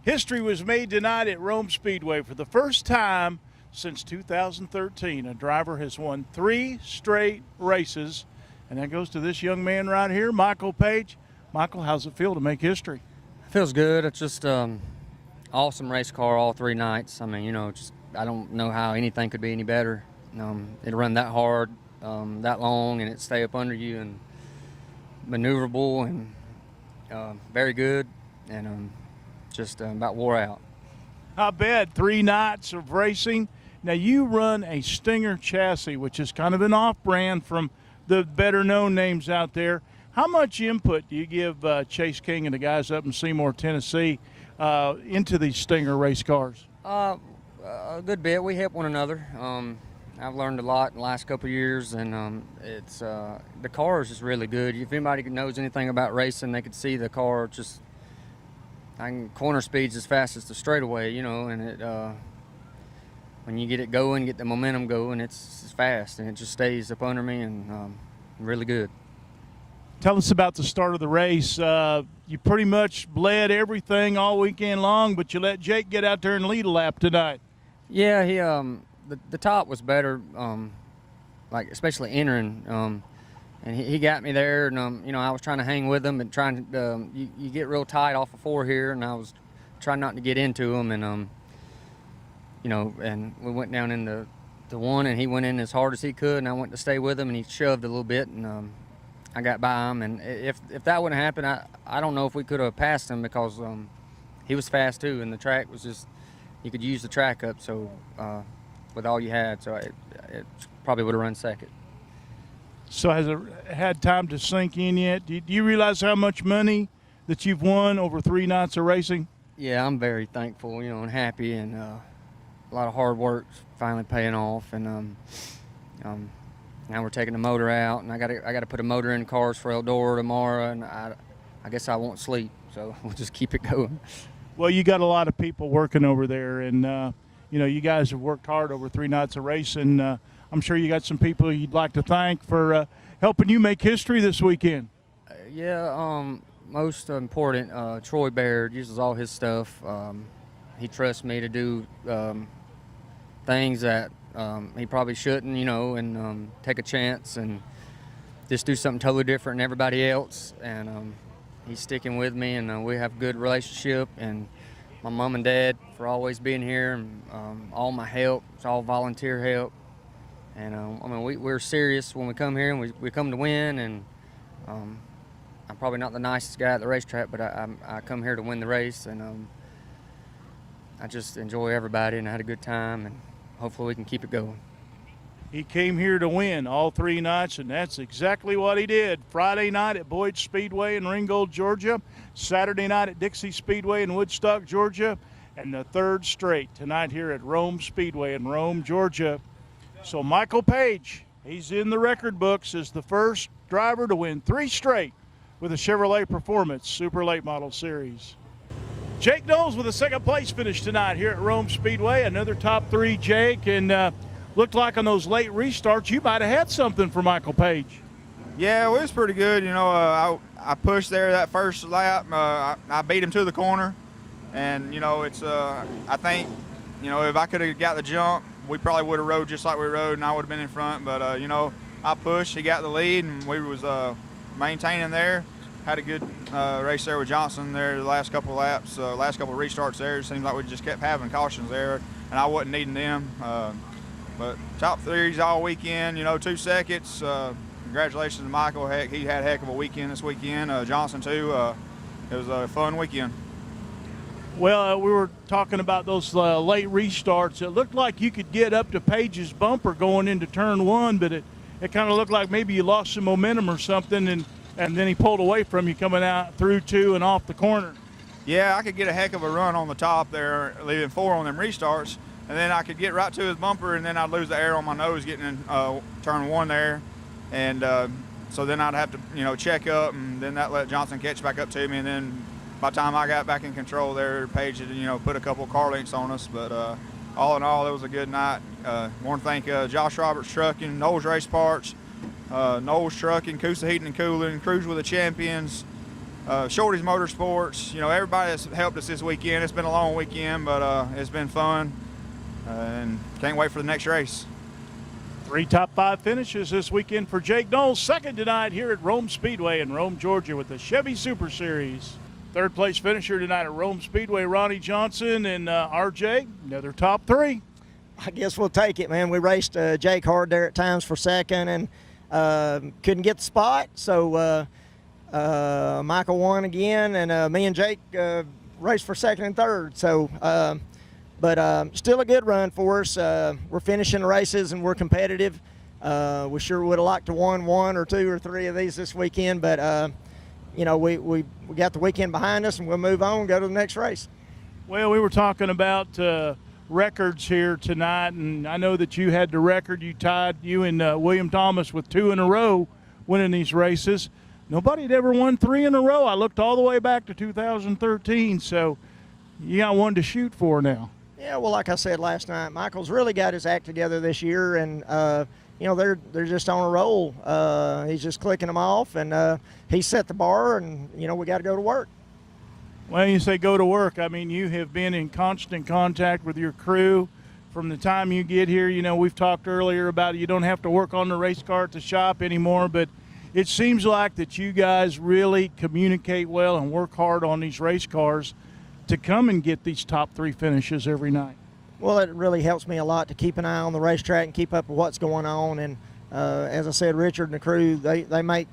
History was made tonight at Rome Speedway. For the first time since 2013, a driver has won 3 straight races, and that goes to this young man right here, Michael Page. Michael, how's it feel to make history? Feels good. It's just awesome race car all 3 nights. I mean, just I don't know how anything could be any better. It run that hard, that long, and it stay up under you and maneuverable and very good, and just about wore out. I bet 3 nights of racing. Now you run a Stinger chassis, which is kind of an off-brand from the better-known names out there. How much input do you give Chase King and the guys up in Seymour, Tennessee, into these Stinger race cars? A good bit. We help one another. I've learned a lot in the last couple of years, and it's the car is just really good. If anybody knows anything about racing, they could see the car just corner speeds as fast as the straightaway, and it when you get it going, get the momentum going, it's fast, and it just stays up under me, and really good. Tell us about the start of the race. You pretty much bled everything all weekend long, but you let Jake get out there and lead a lap tonight. Yeah, he the top was better, like especially entering, and he got me there, and I was trying to hang with him and trying to you get real tight off of 4 here, and I was trying not to get into him, and and we went down into the 1, and he went in as hard as he could, and I went to stay with him, and he shoved a little bit, and I got by him, and if that wouldn't happen, I don't know if we could have passed him, because he was fast too, and the track was just, you could use the track up, so with all you had, so it probably would have run second. So has it had time to sink in yet? Do you realize how much money that you've won over 3 nights of racing? Yeah, I'm very thankful, and happy, and a lot of hard work finally paying off, and now we're taking the motor out, and I got to put a motor in cars for Eldora tomorrow, and I guess I won't sleep, so we'll just keep it going. Well, you got a lot of people working over there, and you guys have worked hard over 3 nights of racing. I'm sure you got some people you'd like to thank for helping you make history this weekend. Most important, Troy Baird uses all his stuff. He trusts me to do things that he probably shouldn't, and take a chance and just do something totally different than everybody else. And he's sticking with me, and we have a good relationship. And my mom and dad for always being here, and all my help, it's all volunteer help. And we're serious when we come here, and we come to win. And I'm probably not the nicest guy at the racetrack, but I come here to win the race, and I just enjoy everybody, and I had a good time, and hopefully we can keep it going. He came here to win all 3 nights, and that's exactly what he did. Friday night at Boyd Speedway in Ringgold, Georgia. Saturday night at Dixie Speedway in Woodstock, Georgia. And the 3rd straight tonight here at Rome Speedway in Rome, Georgia. So Michael Page, he's in the record books as the first driver to win 3 straight with a Chevrolet Performance Super Late Model Series. Jake Knowles with a 2nd place finish tonight here at Rome Speedway. Another top 3, Jake, and looked like on those late restarts you might have had something for Michael Page. Yeah, it was pretty good. I pushed there that first lap. I beat him to the corner, and it's I think if I could have got the jump, we probably would have rode just like we rode, and I would have been in front. But I pushed, he got the lead, and we was maintaining there. Had a good race there with Johnson there the last couple of laps, last couple of restarts there. It seems like we just kept having cautions there, and I wasn't needing them. But top 3s all weekend, 2 seconds. Congratulations to Michael. Heck, he had a heck of a weekend this weekend. Johnson too. It was a fun weekend. Well, we were talking about those late restarts. It looked like you could get up to Page's bumper going into turn 1, but it kind of looked like maybe you lost some momentum or something, and then he pulled away from you coming out through 2 and off the corner. Yeah, I could get a heck of a run on the top there, leaving 4 on them restarts, and then I could get right to his bumper, and then I'd lose the air on my nose getting in turn 1 there, and so then I'd have to check up, and then that let Johnson catch back up to me, and then by the time I got back in control there, Page had put a couple of car links on us, but all in all, it was a good night. Want to thank Josh Roberts Trucking, Knowles Race Parts, Knowles Trucking, Coosa Heating and Cooling, Cruise with the Champions, Shorty's Motorsports. You know, everybody that's helped us this weekend. It's been a long weekend, but it's been fun, and can't wait for the next race. 3 top 5 finishes this weekend for Jake Knowles. Second tonight here at Rome Speedway in Rome, Georgia with the Chevy Super Series. Third place finisher tonight at Rome Speedway, Ronnie Johnson, and RJ, another top 3. I guess we'll take it, man. We raced Jake hard there at times for second and couldn't get the spot. So Michael won again, and me and Jake raced for second and third. So, but still a good run for us. We're finishing the races and we're competitive. We sure would have liked to won 1 or 2 or 3 of these this weekend, but you know, we got the weekend behind us and we'll move on and go to the next race. Well, we were talking about records here tonight, and I know that you had the record. You and William Thomas with 2 in a row winning these races. Nobody had ever won 3 in a row. I looked all the way back to 2013, so you got one to shoot for now. Yeah, well, like I said last night, Michael's really got his act together this year, and you know, they're just on a roll. He's just clicking them off, and he set the bar, and you know, we got to go to work. Well, you say go to work. I mean, you have been in constant contact with your crew from the time you get here. You know, we've talked earlier about you don't have to work on the race car at the shop anymore, but it seems like that you guys really communicate well and work hard on these race cars to come and get these top 3 finishes every night. Well, it really helps me a lot to keep an eye on the racetrack and keep up with what's going on. And as I said, Richard and the crew, they make,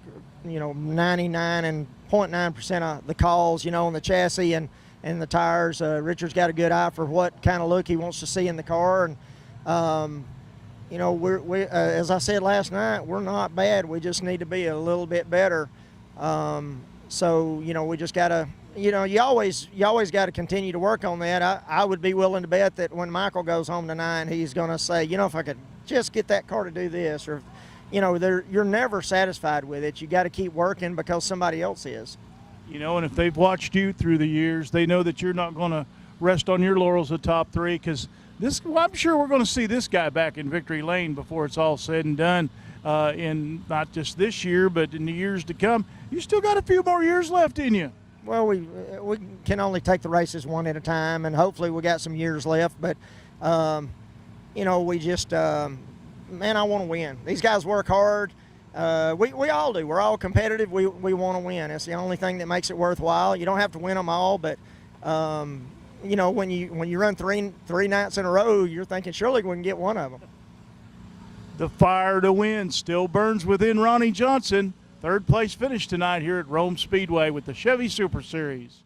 you know, 99.9% of the calls, you know, on the chassis and the tires. Richard's got a good eye for what kind of look he wants to see in the car. And, you know, we as I said last night, we're not bad. We just need to be a little bit better. So, you know, we just got to, you know, you always got to continue to work on that. I would be willing to bet that when Michael goes home tonight, he's going to say, you know, if I could just get that car to do this, or, you know, you're never satisfied with it. You got to keep working because somebody else is. You know, and if they've watched you through the years, they know that you're not going to rest on your laurels at top 3, because well, I'm sure we're going to see this guy back in victory lane before it's all said and done, in not just this year, but in the years to come. You still got a few more years left in you. Well, we can only take the races one at a time, and hopefully we got some years left. But, you know, we just, man, I want to win. These guys work hard. We all do. We're all competitive. We want to win. It's the only thing that makes it worthwhile. You don't have to win them all, but, you know, when you run three nights in a row, you're thinking surely we can get one of them. The fire to win still burns within Ronnie Johnson. Third place finish tonight here at Rome Speedway with the Chevy Super Series.